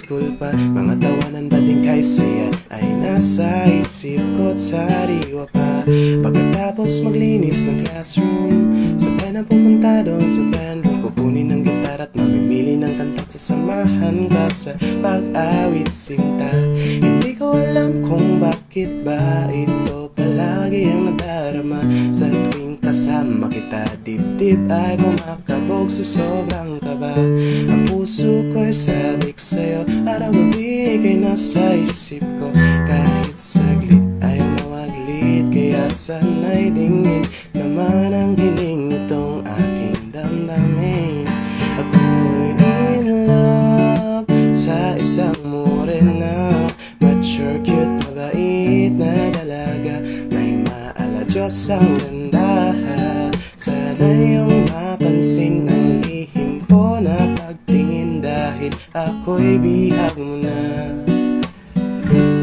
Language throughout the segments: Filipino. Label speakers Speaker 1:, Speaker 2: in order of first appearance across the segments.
Speaker 1: school pa, mga tawanan ba din kay saya ay nasa isip ko't sariwa pa. Pagkatapos maglinis ng classroom, sabay na pumunta doon sa bandroom, kukunin ng gitar at mamimili ng kanta't sasamahan ka sa pag-awit sinta. Hindi ko alam kung bakit ba ito palagi ang nadarama. Sa tuwing kasama kita, dibdib ay kumakabog sa sobrang kaba. Ang puso ko'y sabik sa'yo, araw-gabi kay nasa isip ko. Kahit saglit ayaw mawaglit, kaya sana'y dingin naman ang hiling nitong aking damdamin. Ako'y in love sa isang morena, mature, cute, mabait na dalaga. May maala Diyos ang ganda. Sana yung mapansin ang lihim ko na pagtingin, dahil ako'y bihag mo na.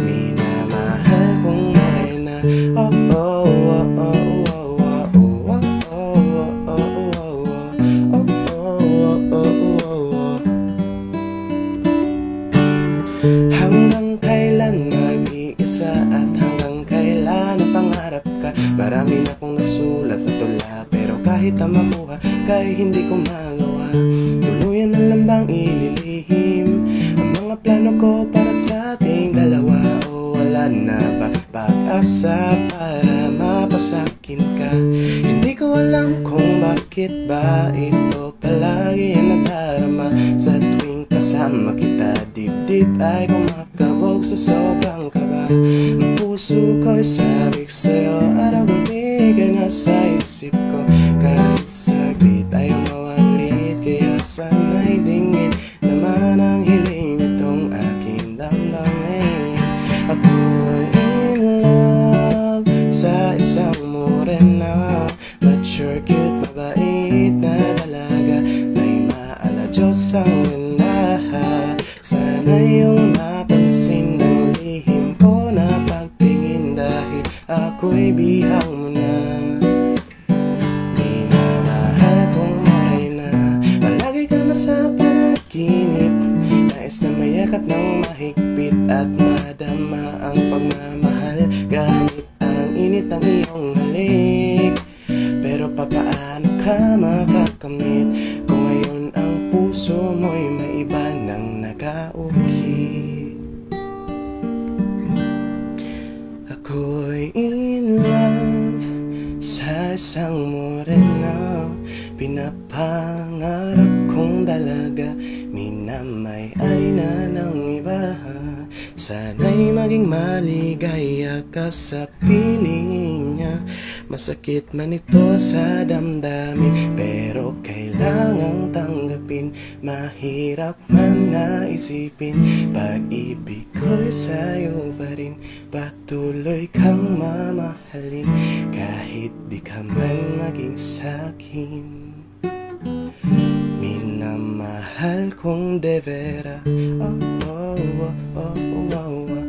Speaker 1: Minamahal kong morena, oh oh oh oh oh oh oh oh oh oh oh. Hanggang kailan mag-iisa at hanggang kailan ang pangarap ka? Marami na kong nasulat na tula, pero kahit ang makuha kay hindi ko magawa. Tuluyan na lang bang ililihim ang mga plano ko para sa ating dalawa? O wala na ba pag-asa para mapasakin ka? Hindi ko alam kung bakit ba ito palagi ang nadarama. Sa tuwing kasama kita, dibdib ay kumakabog sa sobrang kaba. Ang puso ko'y sabik sa'yo, araw-gabi ka nasa isip ko. Kahit saglit ayaw mawaglit, kaya sana'y dingin naman ang hiling nitong aking damdamin. Ako'y in love sa isang morena, mature, cute, mabait na dalaga. May maala Diyos ang ganda. Sana yung mapansin ng lihim ko na pagtingin, dahil ako'y bihang mo na. Minamahal kong morena, palagi ka na sa panaginip. Nais na mayakap ng mahigpit at madama ang pagmamahal. Gamit ang init ng iyong halik, pero papaano ka makakamit kung ngayon ang puso mo'y maiba nang nakaukit? Ako'y in love sa isang morena, pinapangarap kong dalaga. Minamay-ay na ng iba, sana'y maging maligaya ka sa piling niya. Masakit man ito sa damdamin, pero kailangang tanggapin. Mahirap man na isipin, pag-ibig ko'y sa'yo pa rin. Patuloy kang mamahalin, kahit di ka man maging sa'kin. Minamahal kong de vera, oh oh oh oh oh oh.